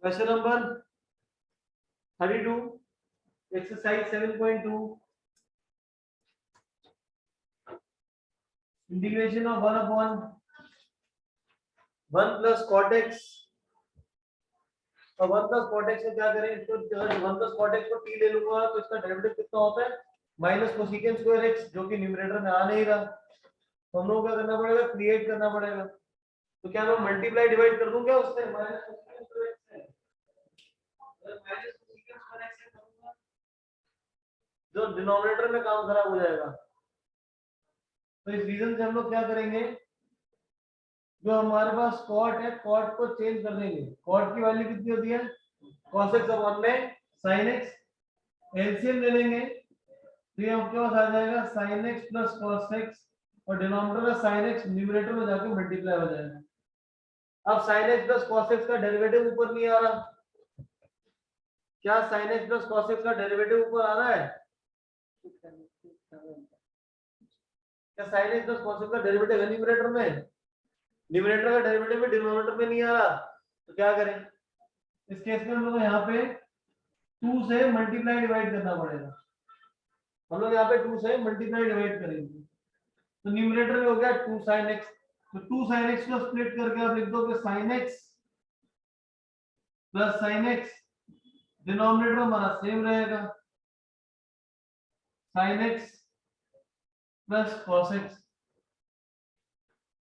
Question number 32 exercise 7.2 integration of 1 upon 1 plus cot x और 1 plus cot x को क्या करें, इसको 1 प्लस कॉट एक्स को t ले लूंगा तो इसका डेरिवेटिव कितना होता है माइनस कोसेकेंट स्क्वायर एक्स, जो कि न्यूमरेटर में आ नहीं रहा, तो हम लोग क्या करना पड़ेगा, क्रिएट करना पड़ेगा। तो क्या मैं मल्टीप्लाई डिवाइड कर दूं क्या उससे माइनस कोसेकेंट स्क्वायर एक्स से, अगर माइनस कोसेकेंट स्क्वायर एक्स से करूंगा जो डिनोमिनेटर में काम खराब हो जाएगा। तो इस रीजन से हम लोग क्या करेंगे, जो हमारे पास कॉट है कॉट को चेंज कर देंगे। कॉट की वैल्यू कितनी होती है cos x अपॉन में sin x, एलसीएम ले लेंगे तो ये आपके पास आ जाएगा sin x plus cos x और डिनोमिनेटर में sin x न्यूमरेटर में जाके मल्टीप्लाई हो जाएगा। अब sin x plus cos x का डेरिवेटिव ऊपर नहीं आ रहा, क्या sin x plus cos x का डेरिवेटिव ऊपर आ रहा है, क्या sin x plus cos x का डेरिवेटिव है न्यूमरेटर में, न्यूमरेटर का डेरिवेटिव में डिनोमिनेटर में नहीं आ रहा, तो क्या करें इस केस में हम लोग यहाँ पे 2 से मल्टीप्लाई डिवाइड करना पड़ेगा। हम लोग यहाँ पे 2 से मल्टीप्लाई डिवाइड करेंगे तो न्यूमरेटर में हो गया 2 sin x, तो 2 sin x को स्प्लिट करके आप लिख दो कि sin x plus sin x, denominator हमारा सेम रहेगा sin x plus cos x।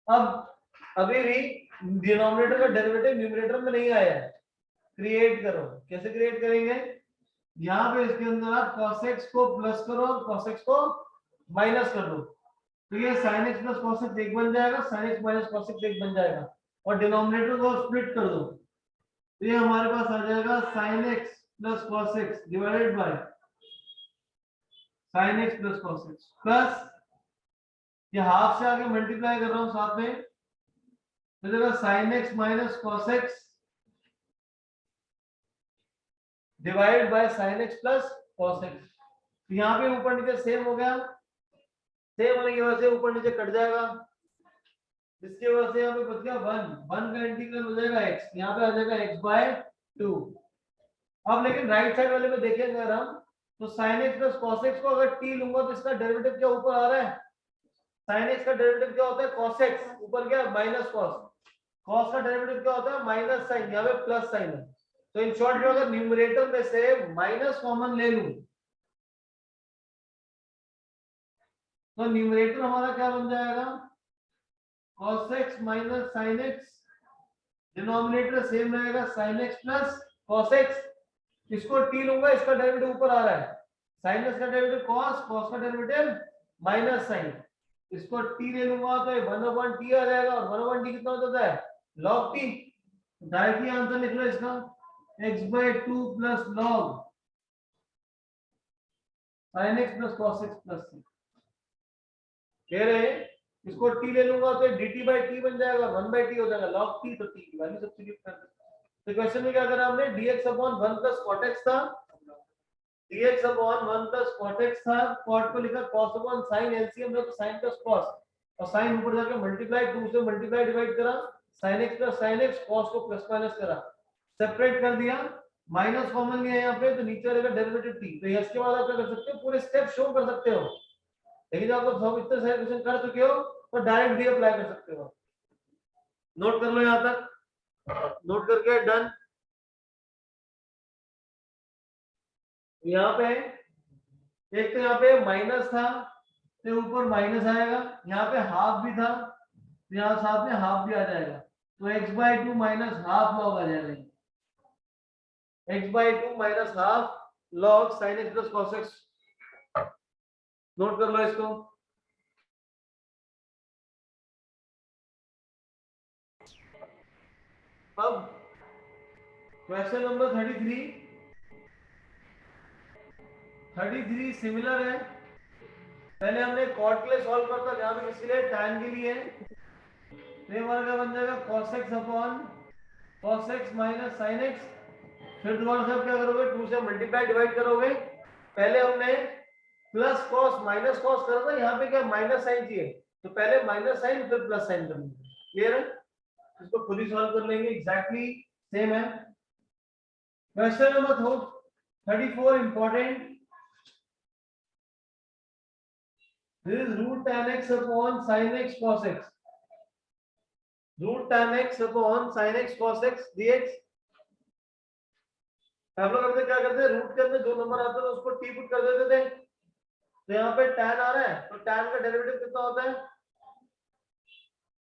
अब अभी भी डिनोमिनेटर का डेरिवेटिव न्यूमरेटर में नहीं आया है, क्रिएट करो। कैसे क्रिएट करेंगे, यहाँ पे इसके अंदर आप cos x को प्लस करो और cos x को माइनस कर दो, तो ये sin x plus cos x एक बन जाएगा, sin x minus cos x एक बन जाएगा और डिनोमिनेटर को स्प्लिट कर दो तो ये हमारे पास आ जाएगा sin x plus cos x divided bye sin x plus cos x plus ये हाफ से आगे मल्टीप्लाई कर रहा हूं साथ में तो देखो sin x minus cos x divide by sin x plus cos x। तो यहाँ पे ऊपर नीचे सेम हो गया, सेम होने की वजह से ऊपर नीचे कट जाएगा, जिसकी वजह से यहाँ पे बच गया 1 का इंटीग्रल हो जाएगा x, यहाँ पे आ जाएगा x बाय 2। अब लेकिन राइट साइड वाले में देखेंगे अगर हम तो sin x plus cos x को अगर t लूंगा तो इसका डेरिवेटिव क्या ऊपर आ रहा है, sin x का डेरिवेटिव क्या होता है cos x, ऊपर क्या माइनस cos, cos का डेरिवेटिव क्या होता है माइनस sin, यहाँ पे प्लस sin है। तो इन शॉर्ट में अगर न्यूमरेटर में से माइनस कॉमन ले लूं तो न्यूमरेटर हमारा क्या बन जाएगा cos x minus sin x, denominator same रहेगा sin x plus cos x, इसको t लूंगा इसका डेरिवेटिव ऊपर आ रहा है, sin x का डेरिवेटिव cos, cos का डेरिवेटिव माइनस sin, इसको t ले लूंगा तो 1/t आ जाएगा और 1/t कितना हो जाता है log t। डायरेक्टली आंसर लिख लो इसका x/2 plus log sin x plus cos x plus c। कह रहे हैं इसको t ले लूंगा तो dt/t बन जाएगा, 1/t हो जाएगा log t, तो t की वैल्यू सब्स्टिट्यूट कर दो। तो क्वेश्चन में क्या करा हमने, dx upon 1 plus cot x था, dx upon 1 plus cot x था, cot को लिखा cos अपॉन sin, एलसीएम लो तो sin प्लस cos और sin ऊपर जाके मल्टीप्लाई 2 से मल्टीप्लाई डिवाइड करा, sin x plus sin x, cos को प्लस माइनस करा, सेपरेट कर दिया, माइनस कॉमन लिया यहाँ पे तो नीचे रहेगा डेरिवेटिव t। तो इसके बाद आप क्या कर सकते हो, पूरे स्टेप शो कर सकते हो, लेकिन जब आप सब इतने सारे क्वेश्चन कर चुके हो तो डायरेक्ट भी अप्लाई कर सकते हो। नोट कर लो यहाँ तक, नोट करके डन। यहाँ पे एक तो यहाँ पे माइनस था तो ऊपर माइनस आएगा, यहाँ पे हाफ भी था तो यहाँ साथ में हाफ भी आ जाएगा, तो x/2 माइनस हाफ लॉग आ जाएगा, x/2 minus half log sin x plus cos x। Note कर लो इसको। अब क्वेश्चन नंबर 33 सिमिलर है, पहले हमने कॉट के लिए सॉल्व करता था, यहाँ पे किसके लिए tan के लिए, तो ये हमारा क्या बन जाएगा cos x upon cos x minus sin x, फिर दोबारा से आप क्या करोगे 2 से मल्टीप्लाई डिवाइड करोगे, पहले हमने प्लस cos माइनस cos करा था, यहाँ पे क्या माइनस साइन चाहिए तो पहले माइनस साइन फिर प्लस साइन करेंगे, क्लियर है, इसको खुद ही सॉल्व कर लेंगे, एग्जैक्टली सेम है। Question number 34 important. This is root tan x upon sin x cos x. Root tan x upon sin x cos x dx. हम लोग करते क्या करते हैं, रूट के अंदर जो नंबर आता है उसको टी पुट कर देते थे। तो यहाँ पे tan आ रहा है तो tan का डेरिवेटिव कितना होता है,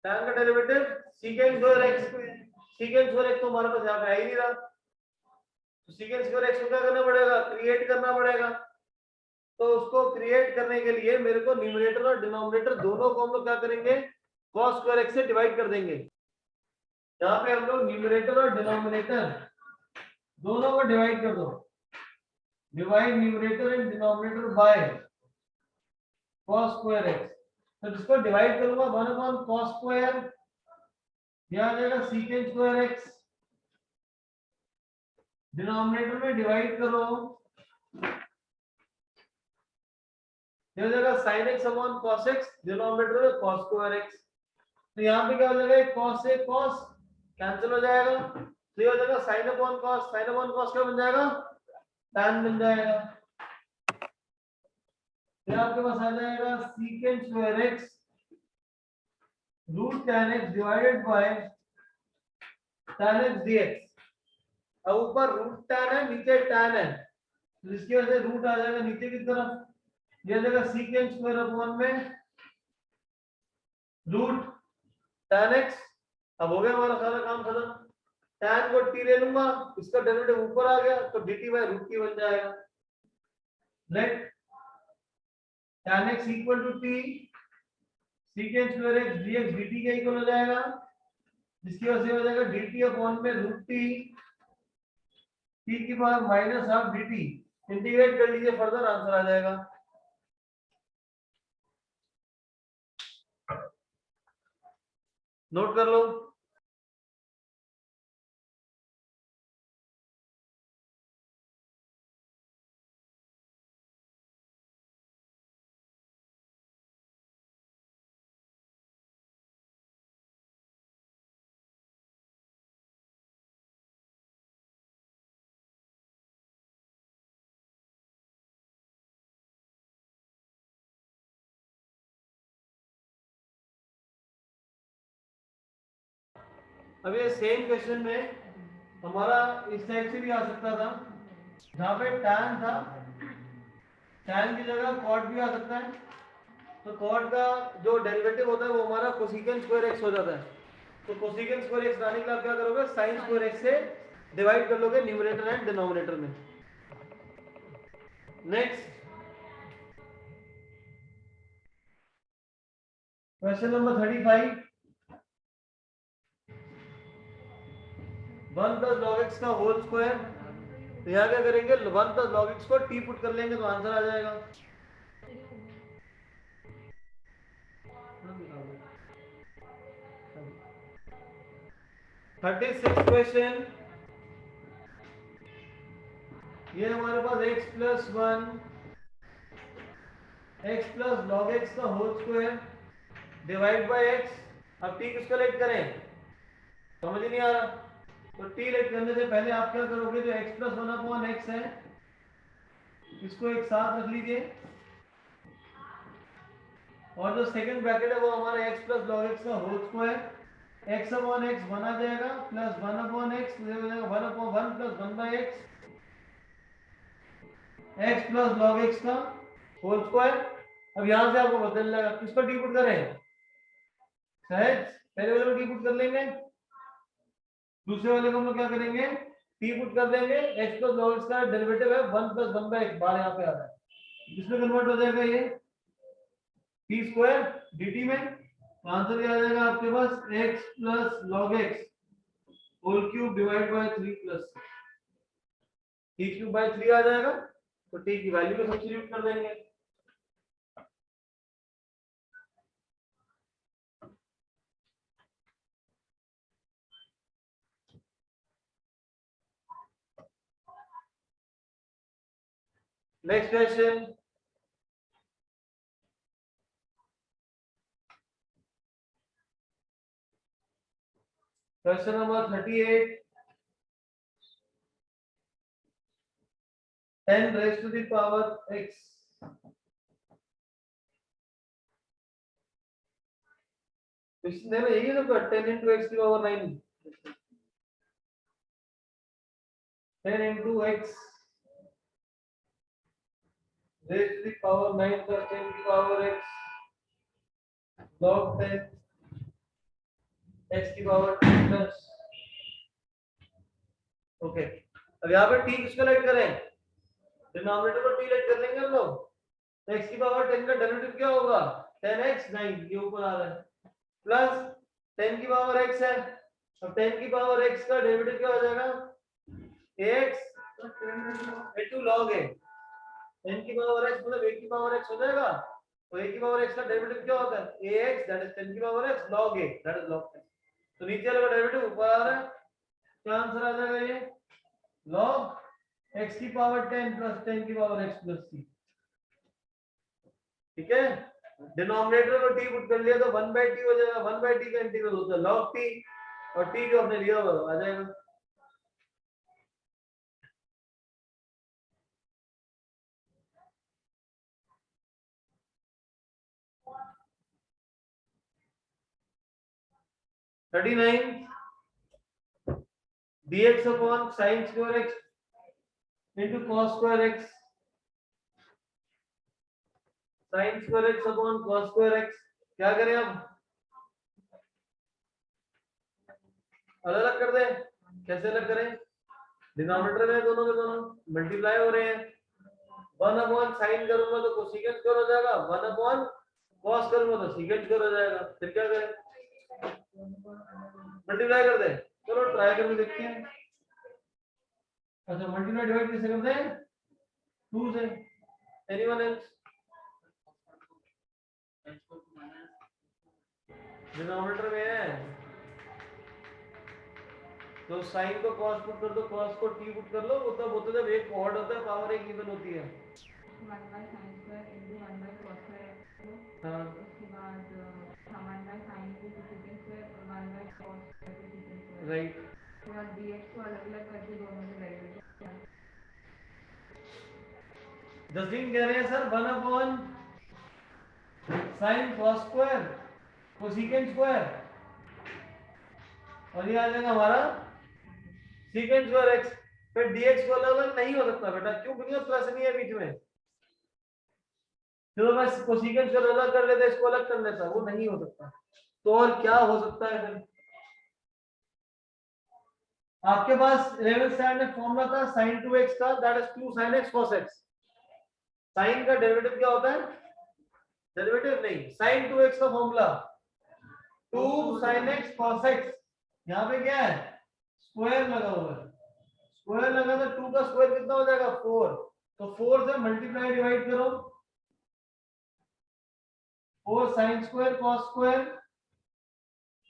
tan का derivative secant square x, secant square x तो हमारे पास यहाँ पे आ ही नहीं रहा, तो secant स्क्वायर x को क्या करना पड़ेगा, क्रिएट करना पड़ेगा। तो उसको क्रिएट करने के लिए मेरे को न्यूमरेटर और डिनोमिनेटर दोनों को हम लोग क्या करेंगे, cos स्क्वायर x से डिवाइड कर देंगे। यहाँ पे हम लोग न्यूमरेटर और डिनोमिनेटर दोनों को डिवाइड कर दो, divide numerator and denominator by cos square x। तो जिसको डिवाइड करूंगा 1 अपॉन cos स्क्वायर, यह आ जाएगा secant स्क्वायर x, डिनोमिनेटर में डिवाइड करो, यह हो जाएगा sin x upon cos x, denominator में cos स्क्वायर x। तो यहाँ पे क्या हो जाएगा, cos से cos कैंसिल हो जाएगा, तो ये हो जाएगा sin upon cos, sin upon cos क्या बन जाएगा, tan बन जाएगा। फिर आपके पास आ जाएगा secant square x root tan x divided by tan x dx। अब ऊपर रूट tan है, नीचे tan है, तो इसकी वजह से रूट आ जाएगा नीचे की तरफ, ये आ जाएगा secant स्क्वायर अपॉन में रूट tan x। अब हो गया हमारा सारा काम खत्म, tan को t ले लूंगा, इसका डेरिवेटिव ऊपर आ गया तो dt बाय रूट t बन जाएगा। Let tan x equal to t secant square x dx dt के इक्वल हो जाएगा, जिसकी वजह से हो जाएगा dt अपॉन में रूट t, t की power minus half dt। Integrate कर लीजिए फर्दर, आंसर आ जाएगा। नोट कर लो। अब ये सेम क्वेश्चन में हमारा इस टाइप से भी आ सकता था, जहां पे tan था, tan की जगह cot भी आ सकता है। तो cot का जो डेरिवेटिव होता है वो हमारा कोसेकेंट स्क्वायर x हो जाता है। तो कोसेकेंट स्क्वायर x लाने के लिए आप क्या करोगे, sin स्क्वायर x से डिवाइड कर लोगे न्यूमरेटर एंड डिनोमिनेटर में। Next question number 35, 1 plus log x का होल स्क्वायर। तो यहाँ क्या करेंगे, 1 प्लस log x को t पुट कर लेंगे तो आंसर आ जाएगा। 36 क्वेश्चन, ये हमारे पास x plus 1 x plus log x का whole square divide by x। अब t किसको लेट करें, समझ ही नहीं आ रहा, तो t लेट करने से पहले आप क्या करोगे, जो x प्लस 1 अपॉन x है इसको एक साथ रख लीजिए, और जो सेकंड ब्रैकेट है वो हमारा x प्लस log x का whole square, x upon x 1 आ जाएगा प्लस 1 अपॉन x हो जाएगा 1 upon 1 plus 1 by x, x plus log x का होल स्क्वायर। अब यहां से आपको बदलना है, किस पर टी पुट करें, सहज पहले वाले को टी पुट कर लेंगे, दूसरे वाले को हम लोग क्या करेंगे, टी पुट कर देंगे, x प्लस log x का डेरिवेटिव है 1 प्लस 1 बाय x, बार यहाँ पे आ रहा है, इसमें कन्वर्ट हो जाएगा ये t स्क्वायर dt में। तो आंसर क्या आ जाएगा आपके पास, x plus log x whole cube divide by 3 plus t cube by 3 आ जाएगा। तो t की वैल्यू को सब्स्टिट्यूट कर देंगे। Next question, question number 38, 10 raised to the power x. इसमें यही तो 10 into x की power 9, 10 into x raised to the power 9 plus 10 की power x log 10 x की power 10 plus. ओके, अब यहाँ पे t किसको लेट करें, डिनोमिनेटर को t लेट कर लेंगे हम लोग, तो x की पावर 10 का डेरिवेटिव क्या होगा 10x 9, ये ऊपर आ रहा है, प्लस 10 की पावर x है, अब 10 की पावर x का डेरिवेटिव क्या हो जाएगा ax into log a, 10 की पावर x मतलब a की पावर x हो जाएगा, तो a की पावर x का डेरिवेटिव क्या होता है ax, दैट इज 10 की power x log a, that is log 10. तो नीचे वाला डेरिवेटिव ऊपर आ रहा है, क्या आंसर आ जाएगा ये log x की पावर 10 प्लस 10 की पावर x प्लस c. ठीक है, डिनोमिनेटर को t पुट कर लिया तो 1/t हो जाएगा, 1/t का इंटीग्रल होता है log t, और t जो हमने लिया हुआ आ जाएगा. dx upon sin square x into cos square x, sin square x upon cos square x. क्या करें अब, अलग अलग कर दें, कैसे अलग करें, डिनोमिनेटर में दोनों के दोनों मल्टीप्लाई हो रहे हैं, 1 अपॉन साइन करूंगा तो कोसेकेंट स्क्वायर हो जाएगा, 1 अपॉन कॉस करूंगा तो सीकेंट स्क्वायर हो जाएगा, फिर क्या करें मल्टीप्लाई कर दें, चलो ट्राई करके देखते हैं. अच्छा मल्टीप्लाई डिवाइड कैसे करते हैं 2 से, एनीवन एल्स, डिनोमिनेटर में है तो साइन को cos पुट कर दो, cos को t पुट कर लो, वो तब होता है जब एक ऑड होता है पावर एक इवन होती है. 1/sin square into 1/cos square x, हाँ उसके बाद 1/sin into secant square और 1/cos square into secant square, right. उसके बाद dx को अलग अलग करके दोनों के डेरिवेटिव. जस्टिन कह रहे हैं sir 1 upon sine cos square cosecant square, और ये आ जाएगा हमारा secant स्क्वायर x, फिर dx को अलग अलग नहीं हो सकता बेटा, क्यों, क्योंकि प्लस नहीं है बीच में, चलो मैं कोसेकेंट स्क्वायर अलग कर लेता, इसको अलग कर लेता, वो नहीं हो सकता. तो और क्या हो सकता है फिर, आपके पास 11th स्टैंडर्ड में फॉर्मूला था sin 2x का, that is 2 sin x cos x. sin का डेरिवेटिव क्या होता है, डेरिवेटिव नहीं, sin 2x का formula 2 sin x cos x, यहाँ पे क्या है स्क्वायर लगा हुआ है, स्क्वायर लगा तो 2 का स्क्वायर कितना हो जाएगा 4, तो 4 से मल्टीप्लाई डिवाइड करो, 4 sin स्क्वायर cos स्क्वायर,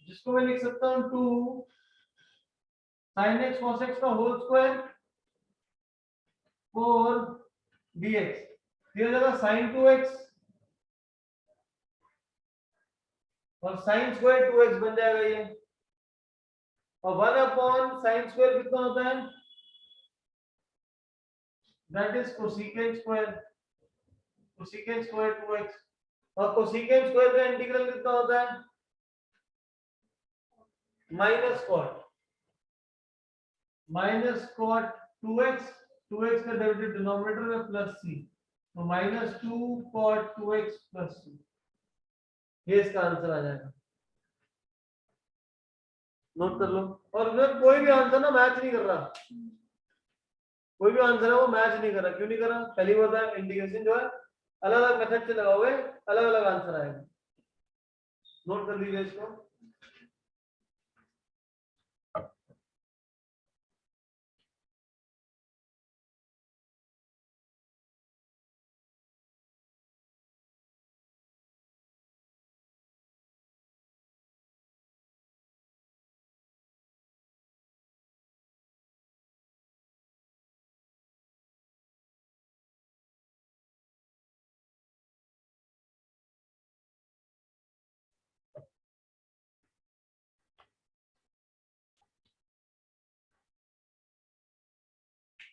जिसको मैं लिख सकता हूँ 2 sin x cos x का होल स्क्वायर 4 dx, ये हो जाएगा sin 2x और sin स्क्वायर 2x बन जाएगा ये, और 1 अपॉन sin स्क्वायर कितना होता है, that is cosecant square, cosecant square 2x, और कोसेकेंट स्क्वायर का इंटीग्रल कितना होता है माइनस कॉट 2x, 2x का डेरिवेटिव डिनोमिनेटर में प्लस c, तो -2 cot 2x प्लस c, ये इसका आंसर आ जाएगा, नोट कर लो. और मैं कोई भी आंसर ना मैच नहीं कर रहा, कोई भी आंसर है वो मैच नहीं कर रहा, क्यों नहीं कर रहा, पहली बात है इंटीग्रेशन जो है अलग अलग मेथड से लगा हुए, अलग अलग आंसर आएगा, नोट कर लीजिए इसको.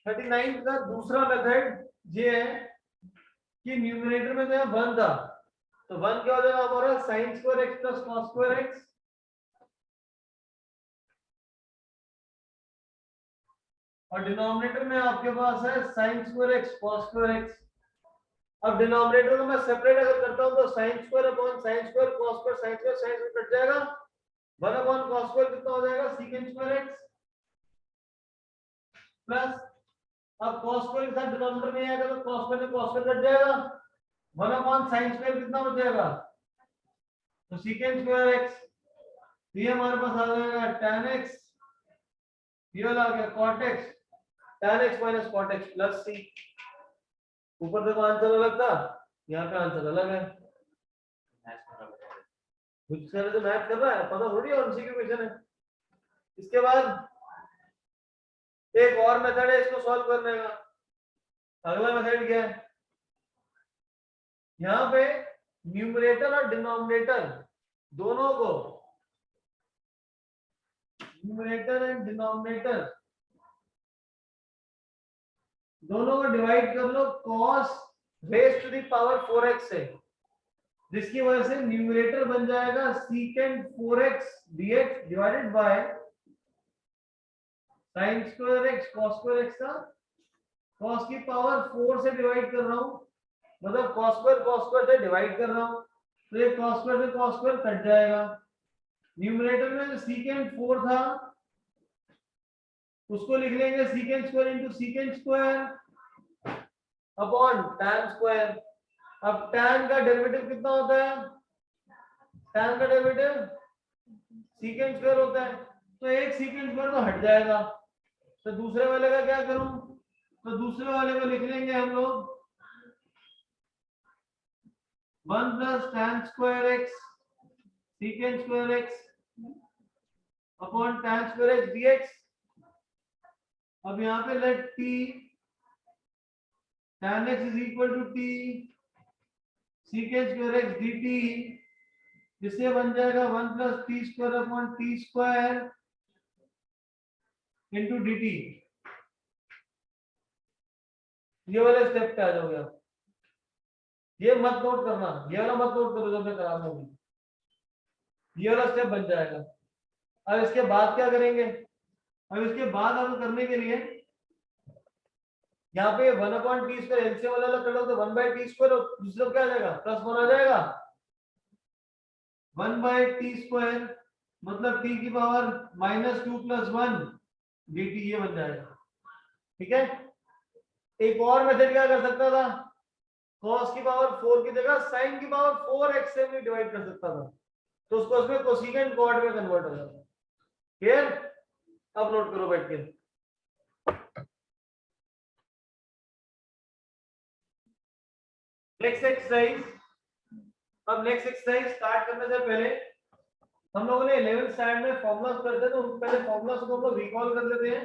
39 का दूसरा मेथड ये है कि न्यूमरेटर में तो यहाँ 1 था, तो 1 क्या हो जाएगा हमारा sin square x plus cos square x, और डिनोमिनेटर में आपके पास है sin square x cos square x। अब डिनोमिनेटर को मैं सेपरेट अगर करता हूं तो sin square upon sin square cos square sin square sin square cut जाएगा, 1 अपॉन cos स्क्वायर कितना हो जाएगा secant स्क्वायर x प्लस, अब cos स्क्वायर के साथ डिनोमिनेटर में आएगा तो cos स्क्वायर से cos स्क्वायर कट जाएगा, 1 अपॉन sin स्क्वायर कितना हो जाएगा तो secant स्क्वायर x, ये हमारे पास आ जाएगा tan x, ये वाला आ गया cot x, tan x minus cot x plus c। ऊपर देखो आंसर अलग था, यहाँ पे आंसर अलग है। कुछ सारे तो मैथ कर रहा है, पता थोड़ी है उसी की क्वेश्चन है। इसके बाद एक और मेथड है इसको सॉल्व करने का। अगला मेथड क्या है, यहाँ पे न्यूमरेटर और डिनोमिनेटर दोनों को, न्यूमरेटर एंड डिनोमिनेटर दोनों को डिवाइड कर लो cos raise to the power 4x से, जिसकी वजह से न्यूमरेटर बन जाएगा secant 4x dx divided by sin square x cos square x का cos की पावर 4 से डिवाइड कर रहा हूं, मतलब cos स्क्वायर से डिवाइड कर रहा हूं, तो ये cos स्क्वायर से cos स्क्वायर कट जाएगा। न्यूमरेटर में जो secant 4 था उसको लिख लेंगे secant square into secant square upon tan square. अब tan का डेरिवेटिव कितना होता है, tan का डेरिवेटिव secant स्क्वायर होता है, तो एक secant स्क्वायर तो हट जाएगा, तो दूसरे वाले का क्या करूं, तो दूसरे वाले को लिख लेंगे हम लोग 1 plus tan square x secant square x upon tan square x dx। अब यहाँ पे let t tan x is equal to t secant square x dt, जिससे बन जाएगा 1 plus t square upon t square into dt। ये वाले step पे आ जाओगे आप, ये मत नोट करना, ये वाला मत नोट करो जब मैं करा रहा हूँ, ये वाला स्टेप बन जाएगा। अब इसके बाद क्या करेंगे, अब इसके बाद हम करने के लिए यहाँ पे 1 अपॉन टी स्क्वायर एलसीएम वाला कर लो तो 1 बाय टी स्क्वायर, दूसरा क्या आ जाएगा प्लस 1 आ जाएगा, 1 बाय टी स्क्वायर मतलब टी की पावर -2 प्लस 1 dt, ये बन जाएगा। ठीक है, एक और मेथड क्या कर सकता था, cos की पावर 4 की जगह sin की पावर 4x से भी डिवाइड कर सकता था, तो उसको उसमें कोसेकेंट क्वाड में कन्वर्ट हो जाता। क्लियर, अब नोट करो बैठ के। नेक्स्ट एक्सरसाइज, अब नेक्स्ट एक्सरसाइज स्टार्ट करने से पहले हम लोगों ने 11th स्टैंडर्ड में फॉर्मूलास करते थे, तो पहले फॉर्मूलास को हम लोग रिकॉल कर लेते हैं,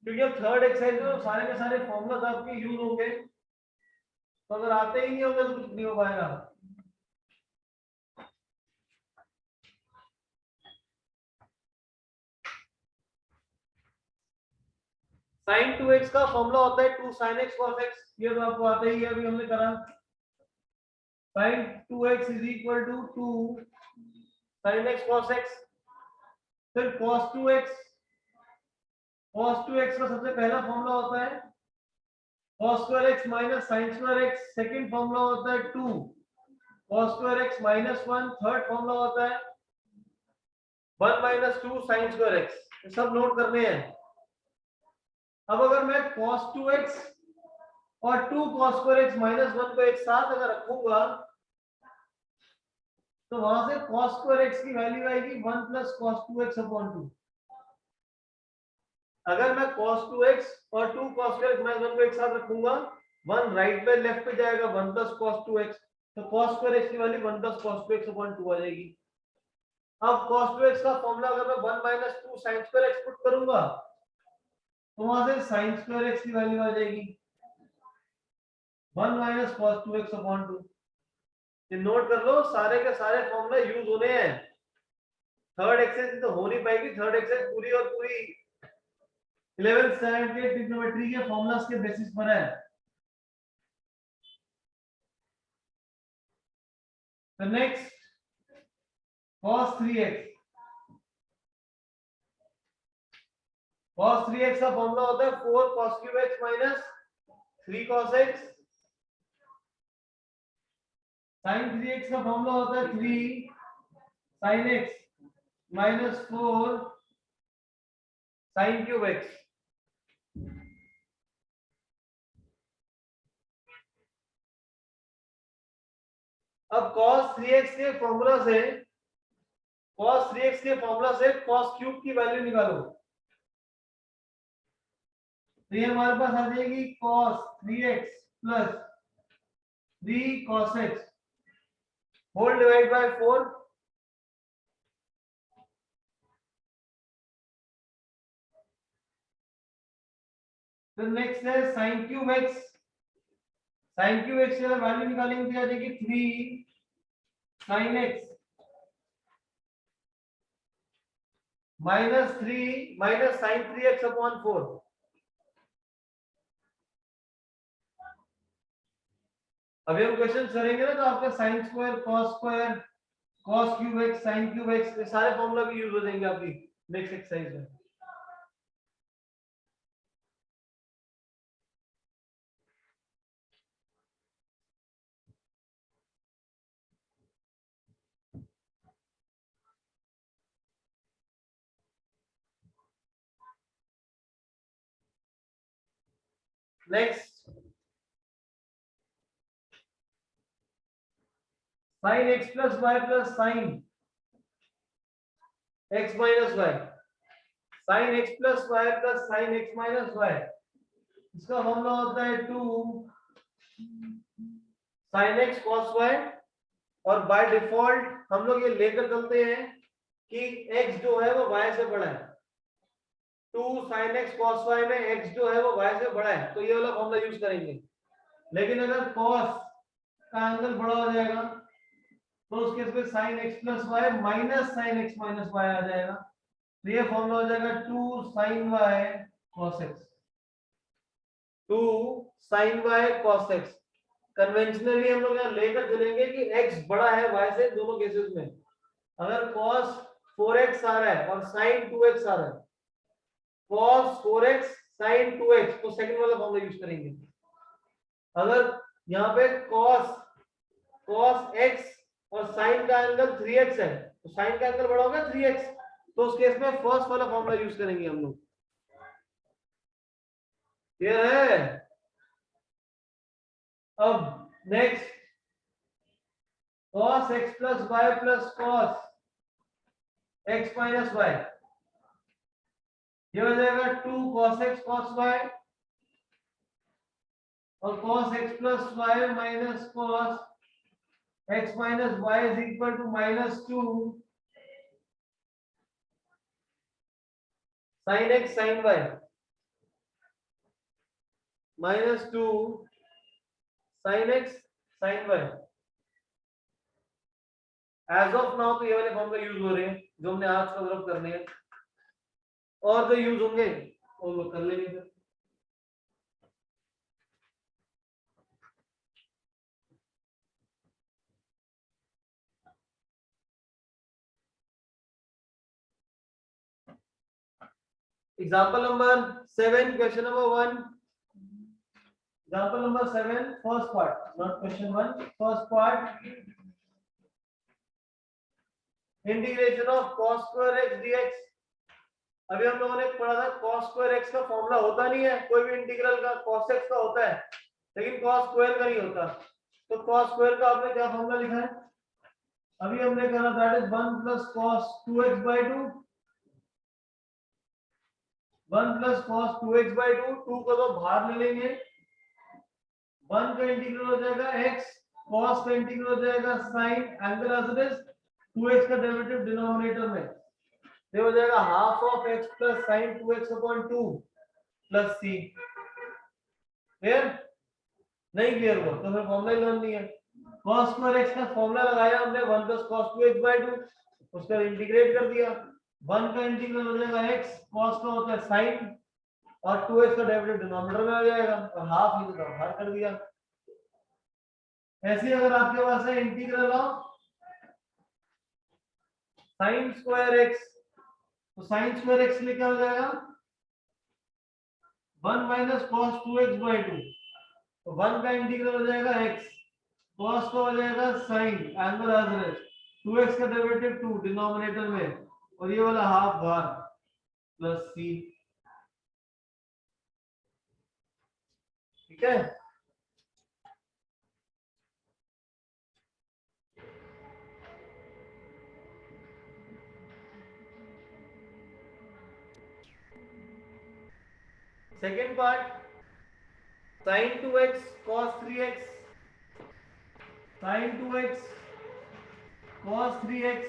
क्योंकि अब थर्ड एक्सरसाइज में सारे के सारे फॉर्मूलास आपके यूज होंगे, तो अगर आते ही नहीं होंगे तो कुछ नहीं हो पाएगा। sin 2x का फॉर्मूला होता है 2 sin x cos x, ये तो आपको आता ही है, अभी हमने करा। sin 2x is equal to 2 sin x cos x, फिर cos 2x, cos 2x का सबसे पहला फॉर्मूला होता है cos square x minus sin square x, second formula होता है 2 cos square x minus 1, third formula होता है 1 माइनस 2 sin स्क्वायर x। ये सब नोट करने हैं। अब अगर मैं cos 2x और 2 cos स्क्वायर x माइनस 1 को एक साथ अगर रखूंगा तो वहां से cos स्क्वायर x की वैल्यू आएगी 1 प्लस cos 2x अपॉन 2। अगर मैं cos 2x और 2 cos स्क्वायर x माइनस 1 को एक साथ रखूंगा, 1 राइट पे लेफ्ट पे जाएगा 1 प्लस cos 2x, तो cos स्क्वायर x की value 1 plus cos 2x upon 2 आ जाएगी। अब cos 2x का फॉर्मूला अगर मैं 1 minus 2 sin square x put करूंगा तो वहां से sin स्क्वायर x की वैल्यू आ जाएगी 1 माइनस cos 2x अपॉन 2। ये नोट कर लो, सारे के सारे फॉर्मूला यूज होने हैं। थर्ड एक्सरसाइज तो हो नहीं पाएगी, थर्ड एक्सरसाइज पूरी और पूरी 11th स्टैंडर्ड के ट्रिग्नोमेट्री के फॉर्मूलास के बेसिस पर है। तो next cos 3x, cos 3x का फॉर्मूला होता है 4 cos cube x minus 3 cos x। sin 3x का फॉर्मूला होता है 3 sin x minus 4 sin cube x। अब cos 3x के फॉर्मूला से cos 3x के फॉर्मूला से cos क्यूब की वैल्यू निकालो। तो ये हमारे पास आ जाएगी cos 3x plus 3 cos x होल डिवाइड बाय 4। तो नेक्स्ट है sin cube x। sin cube x की अगर वैल्यू निकालेंगे तो आ जाएगी 3 sin x minus 3 minus sin 3x upon 4। अभी हम क्वेश्चन करेंगे ना तो आपका sin square cos cube x sin cube x ये सारे फॉर्मूला भी यूज हो जाएंगे आपकी नेक्स्ट एक्सरसाइज में। Next sin x plus y plus sin x minus y, sin x plus y plus sin x minus y इसका formula होता है 2 sin x cos y। और बाय डिफॉल्ट हम लोग ये लेकर चलते हैं कि x जो है वो y से बड़ा है। 2 sin x cos y में x जो है वो y से बड़ा है तो ये वाला फॉर्मूला यूज करेंगे। लेकिन अगर cos का एंगल बड़ा हो जाएगा तो उस केस में sin x plus y minus sin x minus y आ जाएगा। तो ये फॉर्मूला हो जाएगा 2 sin y cos x, 2 sin y cos x। Conventionally हम लोग यहाँ लेकर चलेंगे कि x बड़ा है y से दोनों केसेस में। अगर cos 4x आ रहा है और sin 2x आ रहा है, cos 4x sin 2x तो सेकंड वाला फॉर्मूला यूज करेंगे। अगर यहाँ पे cos x और sin का एंगल 3x है तो sin का एंगल बड़ा होगा 3x तो उस केस में फर्स्ट वाला फॉर्मूला यूज करेंगे हम लोग। क्लियर है? अब next cos x plus y plus cos x minus y ये हो जाएगा 2 cos x cos y और cos x plus y minus cos x minus y is equal to minus 2 sin x sin y minus 2 sin x sin y। As of now तो ये वाले formula use हो रहे हैं जो हमने आज का तरफ करने हैं और जो यूज होंगे वो लोग कर लेंगे फिर। Example number 7, question number 1. Example number 7, first part, not question 1. First part, integration of cos square x dx। अभी हम लोगों ने पढ़ा था cos square x का फॉर्मूला होता नहीं है, कोई भी इंटीग्रल का cos x का होता है लेकिन cos square का नहीं होता। तो cos square का आपने क्या फॉर्मूला लिखा है? अभी हमने कहा that is 1 plus cos 2x by 2, 1 plus cos 2x by 2, 2 को तो बाहर ले लेंगे, 1 का इंटीग्रल हो जाएगा x, cos का इंटीग्रल हो जाएगा sin, angle as it is 2x का डेरिवेटिव डिनोमिनेटर में ये हो जाएगा half of x plus sin 2x upon 2 plus c। Clear? नहीं क्लियर हुआ तो फिर फॉर्मूला ही लर्न नहीं है। cos square x का फॉर्मूला लगाया हमने 1 plus cos 2x by 2 उसका इंटीग्रेट कर दिया, 1 का इंटीग्रल हो जाएगा x, cos का होता है sin और 2x का डेरिवेटिव डिनोमिनेटर में आ जाएगा और हाफ ही तो बाहर कर दिया। ऐसे अगर आपके पास है integral of sine square x, तो साइन स्क्वायर एक्स में क्या हो जाएगा 1 माइनस कॉस 2x बाई 2, तो 1 का इंटीग्रल हो जाएगा x, कॉस का हो जाएगा sine angle as it is, 2x का डेरिवेटिव 2 डिनोमिनेटर में और ये वाला हाफ बाहर प्लस c। ठीक है, second part sin 2x cos 3x, sin 2x cos 3x,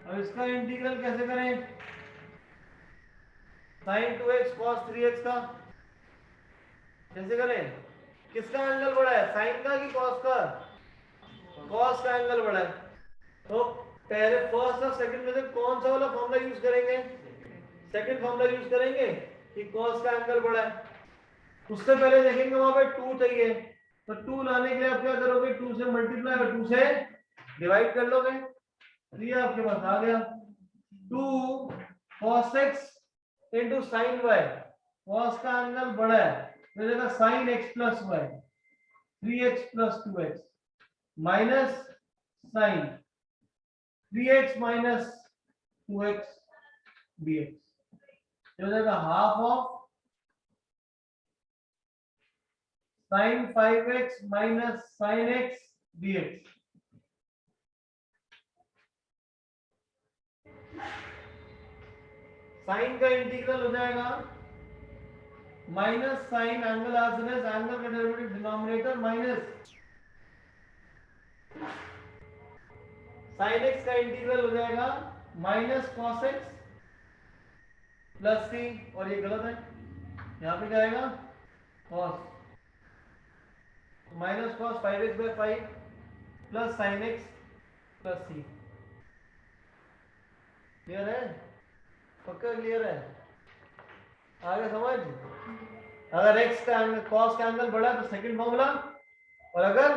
और इसका इंटीग्रल कैसे करें sin 2x cos 3x का कैसे करें, किसका एंगल बड़ा है साइन का कि कॉस का, कॉस का एंगल बड़ा है, तो पहले फर्स्ट और सेकंड में से कौन सा वाला फॉर्मूला यूज करेंगे, सेकंड फॉर्मूला यूज करेंगे कि कॉस का एंगल बड़ा है। उससे पहले देखेंगे वहां पे 2 चाहिए, तो 2 लाने के लिए आप क्या करोगे 2 से मल्टीप्लाई और 2 से डिवाइड कर लोगे, तो ये आपके पास आ गया 2 cos x into sin y, cos का एंगल बड़ा है तो देगा sin x plus y 3x plus 2x minus sin 3x minus 2x dx, ये हो जाएगा half of sin 5x minus sin x dx। Sine का इंटीग्रल हो जाएगा minus sine angle as angle का derivative denominator minus sine x का integral हो जाएगा minus cos x plus c, और ये गलत है, यहाँ पे क्या आएगा cos, minus cos 5x by 5 plus sine x plus c. Clear है, पक्का क्लियर है, आगे समझ। अगर x का एंगल cos का एंगल बढ़ा तो सेकंड फॉर्मूला, और अगर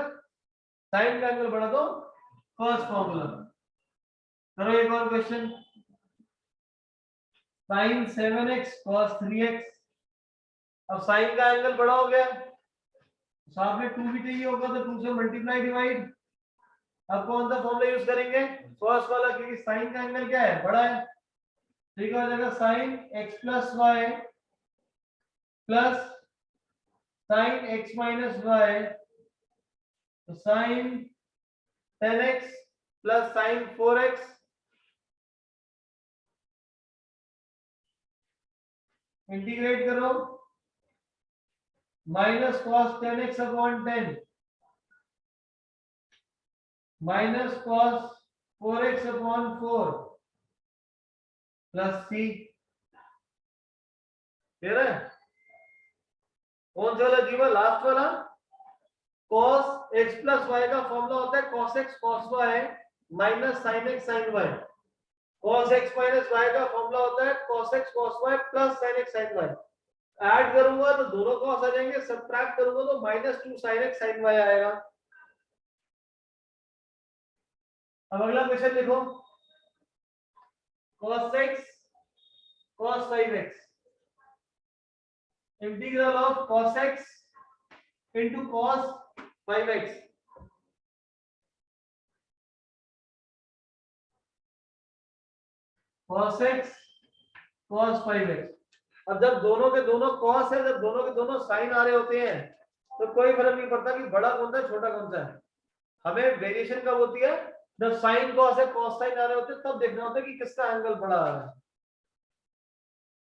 sin का एंगल बढ़ा तो फर्स्ट फॉर्मूला। करो एक और question, sin 7x cos 3x, अब sin का एंगल बड़ा हो गया, साथ में 2 भी चाहिए होगा तो 2 से मल्टीप्लाई डिवाइड, अब कौन सा फॉर्मूला यूज करेंगे फर्स्ट वाला, क्योंकि sin का एंगल क्या है बड़ा है, ठीक है, हो जाएगा sin x plus y plus sin x minus y, तो sin 10x plus sin 4x integrate करो minus cos 10x upon 10 minus cos 4x upon 4 plus c। Clear है, कौन सा वाला जीवा लास्ट वाला, cos x प्लस y का formula होता है cos x cos y minus sin x sin y, cos x minus y का फॉर्मूला होता है cos x cos y plus sin x sin y। Add करूंगा तो दोनों cos आ जाएंगे, सब्ट्रैक्ट करूंगा तो minus 2 sin x sin y आएगा। अब अगला क्वेश्चन लिखो, cos x cos 5x, integral of cos x into cos 5x, cos x cos 5x। अब जब दोनों के दोनों cos है, जब दोनों के दोनों sin आ रहे होते हैं तो कोई फर्क नहीं पड़ता कि बड़ा कौन सा है छोटा कौन सा है, हमें वेरिएशन कब होती है जब sin cos है cos sin आ रहे होते हैं, तब देखना होता है कि किसका एंगल बड़ा आ रहा है।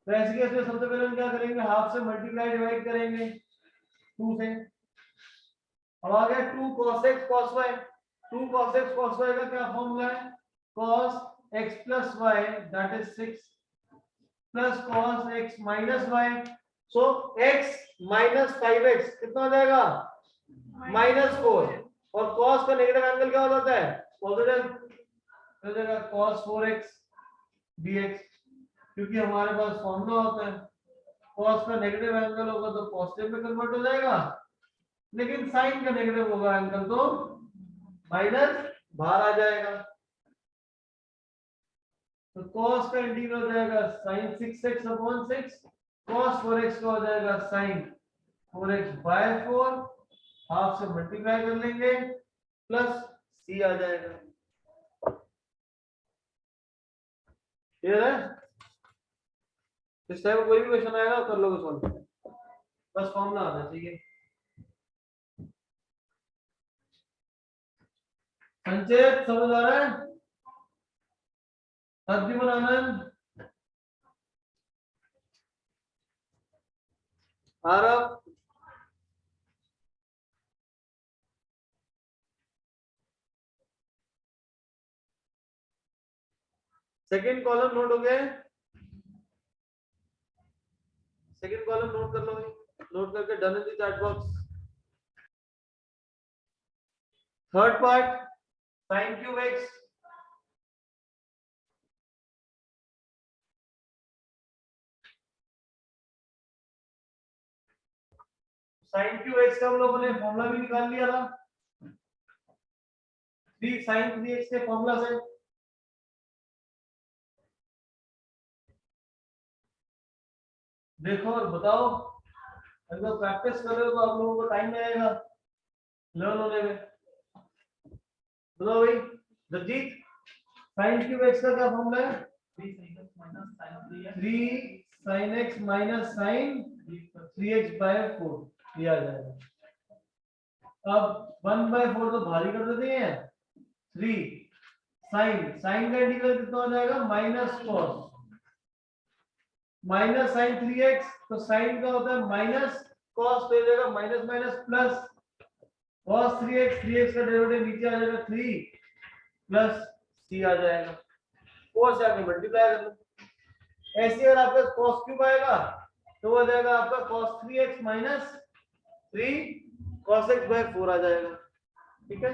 तो ऐसे केस में सबसे पहले हम क्या करेंगे, हाफ से मल्टीप्लाई डिवाइड करेंगे 2 से, अब आ गया 2 cos x cos y, 2 cos x cos y का क्या फॉर्मूला है cos x plus y that is 6 plus cos x minus y, so x minus 5x कितना हो जाएगा -4, और cos का नेगेटिव एंगल क्या हो जाता है पॉजिटिव, हो जाएगा cos 4x dx, क्योंकि हमारे पास फॉर्मूला होता है cos का नेगेटिव एंगल होगा तो पॉजिटिव में कन्वर्ट हो जाएगा, लेकिन साइन का नेगेटिव होगा एंगल तो माइनस बाहर आ जाएगा। तो cos का इंटीग्रल हो जाएगा sin 6x upon 6, cos 4x का हो जाएगा sin 4x बाय 4, हाफ से मल्टीप्लाई कर लेंगे प्लस c आ जाएगा। क्लियर है? इस टाइम कोई भी क्वेश्चन आएगा कर लोगे सॉल्व, बस फॉर्मूला आना चाहिए। संचेत समझ आ रहा है? तद्दिमन आनंद, आरव, सेकंड कॉलम नोट हो गया? सेकंड कॉलम नोट कर लो, नोट करके done in the chat box. Third part sin cube x, sin cube x का हम लोगों ने फॉर्मूला भी निकाल लिया था 3 sin 3x के फॉर्मूला से। देखो और बताओ, अगर प्रैक्टिस कर रहे हो तो आप लोगों को टाइम लगेगा लर्न होने में। बताओ भाई जगजीत, sin क्यूब x का क्या फॉर्मूला है? 3 sin x minus sin 3x by 4 दिया जाएगा। अब 1/4 तो भारी कर देते हैं, 3 sin का इंटीग्रल कितना हो जाएगा minus cos minus sin 3x, तो sin का होता है माइनस cos, तो हो जाएगा minus minus plus cos 3x का डेरिवेटिव नीचे आ जाएगा 3 प्लस c आ जाएगा, 4 से आगे मल्टीप्लाई कर लो। ऐसे अगर आपका cos क्यूब आएगा तो वो जाएगा आपका cos 3x minus 3 cos x by 4 आ जाएगा। ठीक है,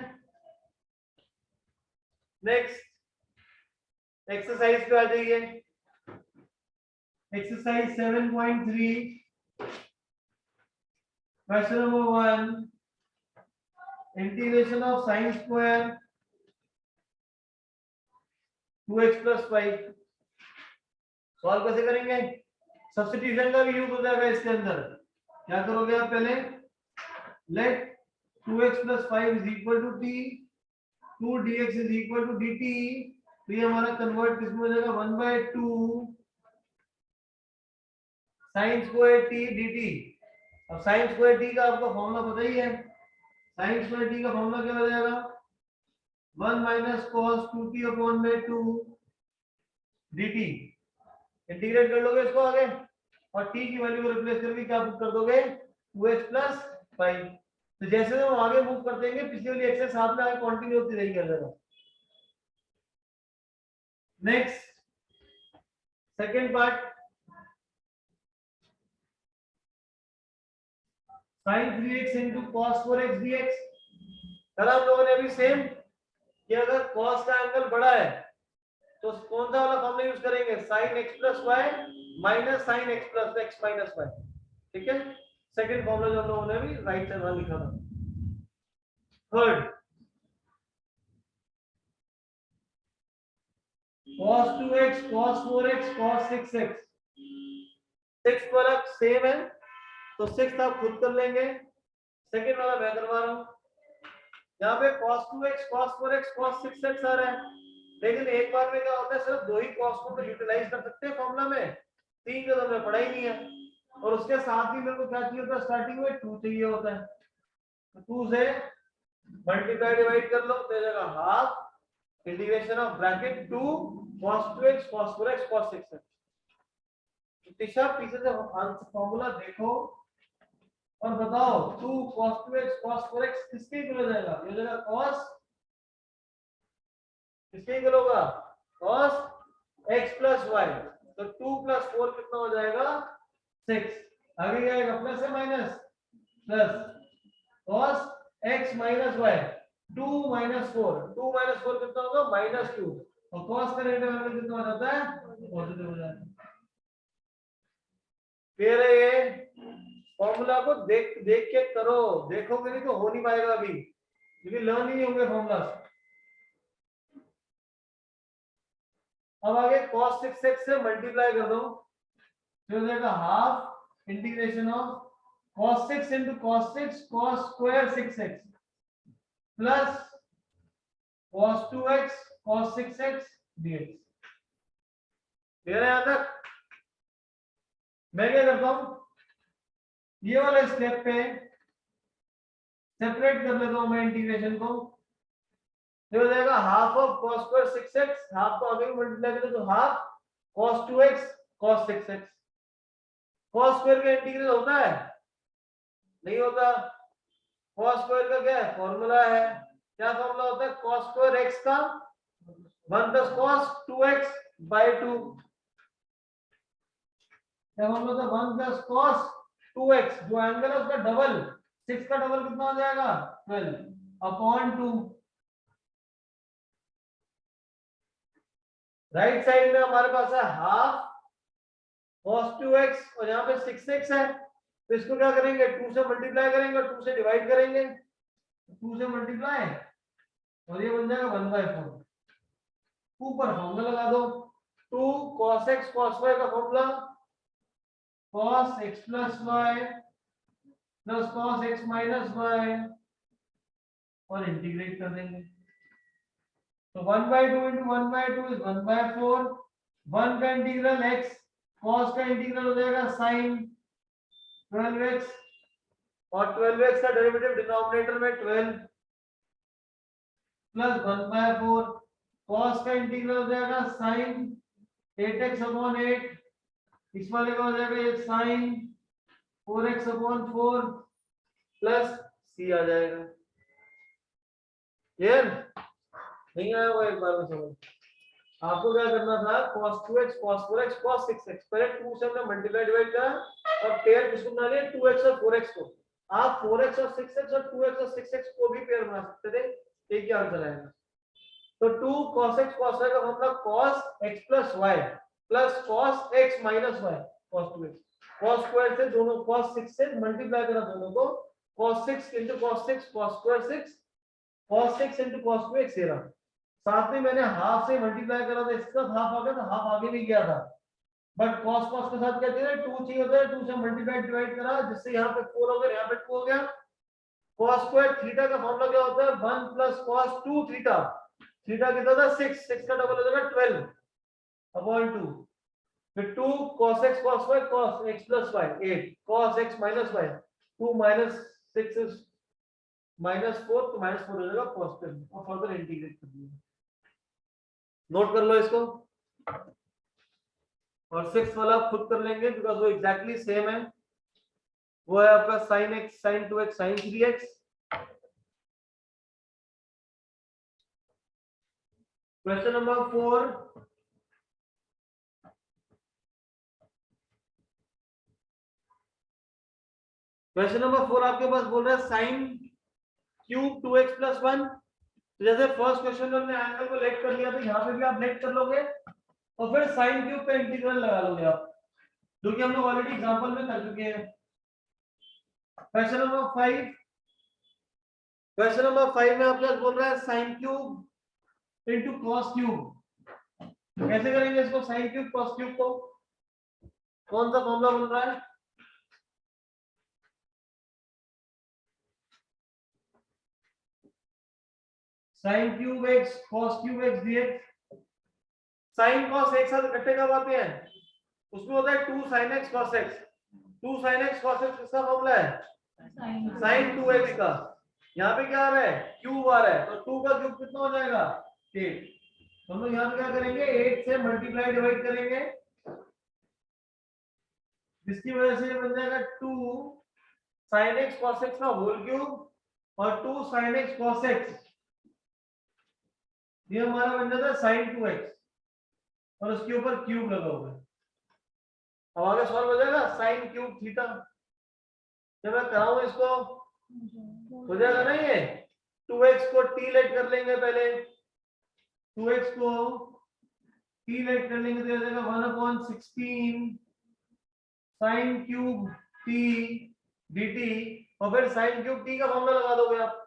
नेक्स्ट एक्सरसाइज पे आ जाइए। Exercise 7.3 question number 1, integration of sin square 2x plus 5 solve कैसे करेंगे? सब्स्टिट्यूशन का भी यूज हो जाएगा इसके अंदर। क्या करोगे आप? पहले late 2x plus 5 is equal to t, 2 dx is equal to dt, तो ये हमारा कन्वर्ट किसमें हो जाएगा 1/2 sin स्क्वायर t dt। अब sin स्क्वायर t का आपको फॉर्मूला पता ही है, sin स्क्वायर t का फॉर्मूला क्या हो जाएगा 1 minus cos 2t upon by 2 dt। Integrate कर लोगे इसको आगे और t की वैल्यू को रिप्लेस करके क्या पुट कर दोगे 2x plus 5। तो जैसे हम आगे मूव करते हैं पिछली वाली एक्सरसाइज साथ में आगे कंटिन्यू होती रहेगी अंदर। Next second part sin 3x into cos 4x dx। कल हम लोगों ने अभी सेम कि अगर cos का एंगल बड़ा है तो कौन सा वाला फॉर्मूला यूज करेंगे sin x plus y minus sin x plus x minus y। ठीक है, सेकंड फॉर्मूला जो हम लोगों ने अभी राइट साइड वाला लिखा था। Third cos 2x cos 4x cos 6x, 6 वाला सेम है तो 6 आप खुद कर लेंगे, सेकंड वाला मैं करवा रहा हूं। यहाँ पे cos 2x cos 4x cos 6x आ रहा है, लेकिन एक बार में क्या होता है सिर्फ दो ही cos को तो यूटिलाइज कर सकते हैं फॉर्मूला में, 3 का तो हमें पढ़ा ही नहीं है। और उसके साथ ही मेरे को क्या चाहिए होता है स्टार्टिंग में 2 चाहिए होता है, तो 2 से मल्टीप्लाई डिवाइड कर लो तो हो जाएगा half integration of bracket 2 cos 2x cos 4x cos 6x। दिशा पीछे से फॉर्मूला देखो और बताओ 2 cos 2x cos 4x किसके इक्वल हो जाएगा? ये हो जाएगा cos, किसके इक्वल होगा cos x plus y, तो 2 plus 4 कितना हो जाएगा 6। आगे क्या आएगा प्लस है minus plus cos x minus y 2 minus 4, 2 minus 4 कितना होगा -2, और cos का नेगेटिव एंगल कितना हो जाता है पॉजिटिव हो जाता है। फिर ये फॉर्मूला को देख देख के करो, देखोगे नहीं तो हो नहीं पाएगा अभी, क्योंकि लर्न ही नहीं होंगे फॉर्मूला। अब आगे cos 6x से मल्टीप्लाई कर दो, तो हो जाएगा half integration of cos 6 into cos 6 cos square 6x plus cos 2x cos 6x dx। Clear है यहां तक? मैं क्या करता हूं, ये वाले स्टेप पे सेपरेट कर लेता हूं मैं इंटीग्रेशन को, तो हो जाएगा half of cos square 6x, half को आगे मल्टीप्लाई करें तो half cos 2x cos 6x। cos square का इंटीग्रल होता है? नहीं होता। cos स्क्वायर का क्या है फॉर्मूला है, क्या फॉर्मूला होता है cos स्क्वायर x का 1 plus cos 2x by 2। क्या फॉर्मूला था 1 plus cos 2x, जो एंगल है उसका डबल, 6 का डबल कितना हो जाएगा 12 अपॉन 2। राइट साइड में हमारे पास है हाफ cos 2x और यहाँ पे 6x है, तो इसको क्या करेंगे 2 से मल्टीप्लाई करेंगे और 2 से डिवाइड करेंगे, 2 से मल्टीप्लाई और ये बन जाएगा 1/4। ऊपर फॉर्मूला लगा दो, 2 cos x cos y का formula cos x plus y plus cos x minus y और इंटीग्रेट कर देंगे, तो 1/2 into 1/2 is 1/4। 1 का इंटीग्रल x, cos का इंटीग्रल हो जाएगा sin 12x और 12x का डेरिवेटिव डिनोमिनेटर में 12 प्लस 1/4। cos का इंटीग्रल हो जाएगा sin 8x अपॉन 8, इस वाले का हो जाएगा ये sin 4x upon 4 plus c आ जाएगा। क्लियर? नहीं आया वो एक बार में समझ। आपको क्या करना था cos 2x cos 4x cos 6x, पहले 2 से हमने मल्टीप्लाई डिवाइड करा और पेयर किसको बना लिया 2x और 4x को। आप 4x और 6x और 2x और 6x को भी पेयर बना सकते थे, एक ही आंसर आएगा। तो 2 cos x cos y का मतलब cos x plus y plus cos x minus y cos 2x। cos square से दोनों cos 6 से मल्टीप्लाई करा दोनों को, cos 6 into cos 6 cos square 6 cos 6 into cos 2x ये रहा। साथ में मैंने हाफ से मल्टीप्लाई करा था, इसका हाफ आ गया था, हाफ आगे भी गया था, बट cos cos के साथ क्या चाहिए 2 चाहिए होता है, 2 से मल्टीप्लाई डिवाइड करा जिससे यहाँ पे 4 हो गया, यहाँ पे 2 हो गया। cos स्क्वायर थीटा का फॉर्मूला क्या होता है 1 plus cos 2 थीटा, थीटा कितना था 6, 6 का डबल हो जाएगा 12 अपॉन 2, फिर 2 cos x cos y cos x plus y 8 cos x minus y 2 minus 6 is minus 4, तो minus 4 हो जाएगा पॉजिटिव और फर्दर इंटीग्रेट कर दिया। नोट कर लो इसको, और 6 वाला खुद कर लेंगे बिकॉज वो एग्जैक्टली सेम है, वो है आपका sin x sin 2x sin 3x। Question number 4, question number 4 आपके पास बोल रहा है sin क्यूब 2x plus 1। तो जैसे फर्स्ट क्वेश्चन में हमने एंगल को लेट कर लिया, तो यहाँ पे भी आप लेट कर लोगे और फिर sin क्यूब पे इंटीग्रल लगा लोगे आप, जो कि हम लोग ऑलरेडी एग्जांपल में कर चुके हैं। क्वेश्चन नंबर 5, क्वेश्चन नंबर 5 में आपके पास बोल रहा है sin cube into cos cube. कैसे करेंगे इसको sin क्यूब cos क्यूब को, कौन सा फॉर्मूला बन रहा है sin cube x cos cube x dx। sin cos एक साथ इकट्ठे कब आते हैं, उसमें होता है 2 sin x cos x। 2 sin x cos x किसका फॉर्मूला है sin 2x का। यहाँ पे क्या आ रहा है क्यूब आ रहा है, तो 2 का क्यूब कितना हो जाएगा 8। तो हम लोग यहाँ पे क्या करेंगे 8 से मल्टीप्लाई डिवाइड करेंगे, जिसकी वजह से बन जाएगा 2 sin x cos x का होल क्यूब और 2 sin x cos x, ये हमारा बन जाता है sin 2x और उसके ऊपर क्यूब लगा हुआ है। अब आगे सॉल्व हो जाएगा sin क्यूब थीटा। जब मैं कराऊं इसको हो जाएगा ना, ये 2x को t लेट कर लेंगे, पहले 2x को t लेट कर लेंगे तो हो जाएगा 1/16 साइन क्यूब टी dt, और फिर साइन क्यूब टी का फॉर्मूला लगा दोगे आप।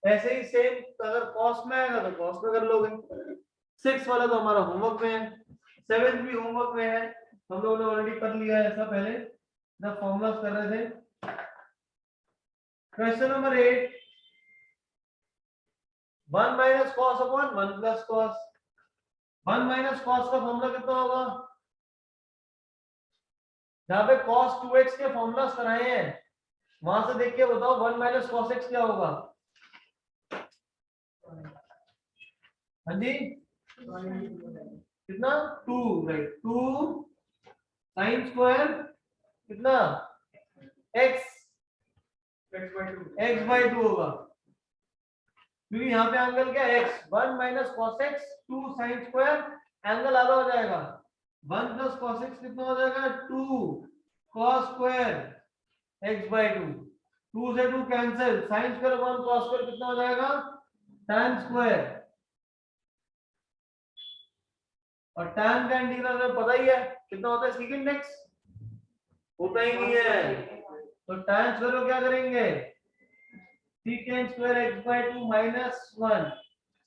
ऐसे ही सेम अगर कॉस में आएगा तो कॉस में कर लोगे। 6 वाला तो हमारा होमवर्क में है, 7 भी होमवर्क में है, हम लोगों ने ऑलरेडी कर लिया है ऐसा पहले जब फॉर्मूलास कर रहे थे। Question number 8, 1 minus cos upon 1 plus cos. 1 minus cos का फॉर्मूला कितना होगा? जहां पे cos 2x के फॉर्मूलास कराए हैं वहां से देख के बताओ 1 माइनस cos x क्या होगा? हाँ जी, कितना? 2, राइट। 2 साइन स्क्वायर कितना? x x/2 होगा, क्योंकि यहाँ पे एंगल क्या है? x। 1 minus cos x 2 sine square, angle आधा हो जाएगा। 1 प्लस cos x कितना हो जाएगा? 2 cos स्क्वायर x/2। 2 से 2 cancel, sine square 1 cos square कितना हो जाएगा? tan square. और tan का इंटीग्रल हमें पता ही है कितना होता है, सेकंड x होता ही नहीं है, तो tan स्क्वायर को क्या करेंगे? secant square x/2 minus 1,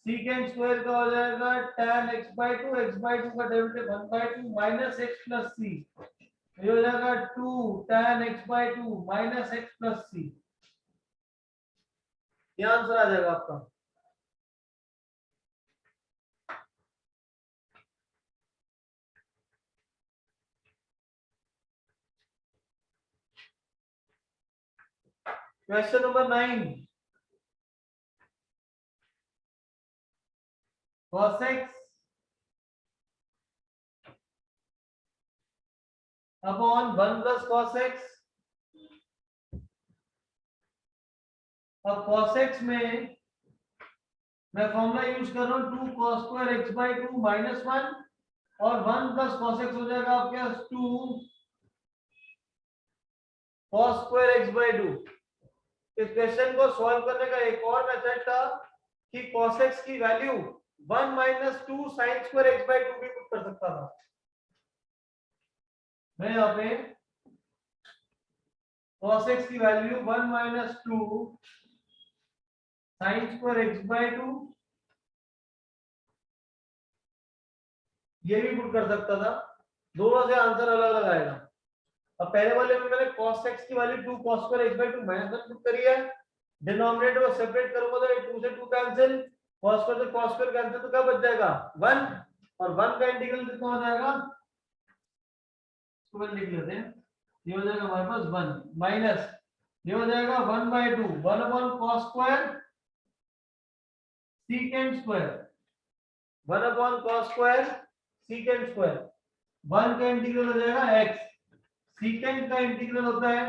secant square का हो जाएगा tan x/2, x/2 का derivative 1/2 minus x plus c, ये हो जाएगा 2 tan x/2 minus x plus c। ये आंसर आ जाएगा आपका। Question number 9, cos x upon 1 plus cos x। अब cos x में मैं फॉर्मूला यूज कर रहा हूं 2 cos स्क्वायर x/2 माइनस 1, और 1 प्लस cos x हो जाएगा आपके पास 2 cos स्क्वायर x/2। इस क्वेश्चन को सॉल्व करने का एक और मेथड था कि cos x की value 1 minus 2 sine square x/2 भी पुट कर सकता था। मैं यहाँ पे cos x की value 1 minus 2 sine square x/2 ये भी पुट कर सकता था। दोनों से आंसर अलग अलग आएगा। अब पहले वाले में मैंने cos x की value 2 cos square x/2 minus 1 put करी है, डिनोमिनेटर को सेपरेट करूंगा तो ये 2 से 2 कैंसिल, cos स्क्वायर से cos स्क्वायर कैंसिल, तो क्या बच जाएगा? 1, और 1 का इंटीग्रल कितना हो जाएगा? इसको लिख लेते हैं, ये हो जाएगा हमारे पास 1 माइनस, ये हो जाएगा 1/2 1 upon cos square secant square, 1 upon cos square secant square. 1 का इंटीग्रल हो जाएगा x, secant का इंटीग्रल होता है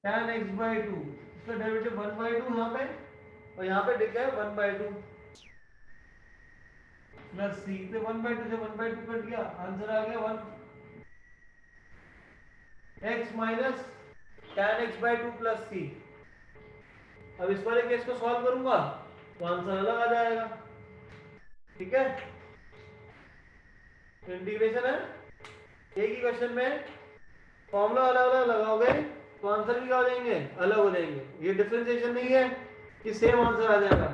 tan x/2, इसका डेरिवेटिव 1/2 यहाँ पे, और यहाँ पे लिखा है 1/2 प्लस c, तो 1/2 से 1/2 कट गया, आंसर आ गया 1 x minus tan x/2 plus c। अब इस वाले केस को सॉल्व करूंगा तो आंसर अलग आ जाएगा। ठीक है, इंटीग्रेशन है, एक ही क्वेश्चन में फॉर्मूला अलग अलग लगाओगे तो आंसर भी क्या हो जाएंगे? अलग हो जाएंगे। ये डिफरेंशिएशन नहीं है कि सेम आंसर आ जाएगा।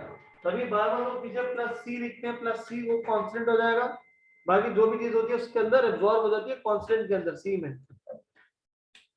तभी बार बार लोग पीछे प्लस सी लिखते हैं, प्लस सी वो कांस्टेंट हो जाएगा, बाकी जो भी चीज होती है उसके अंदर एब्जॉर्ब हो जाती है कांस्टेंट के अंदर सी में।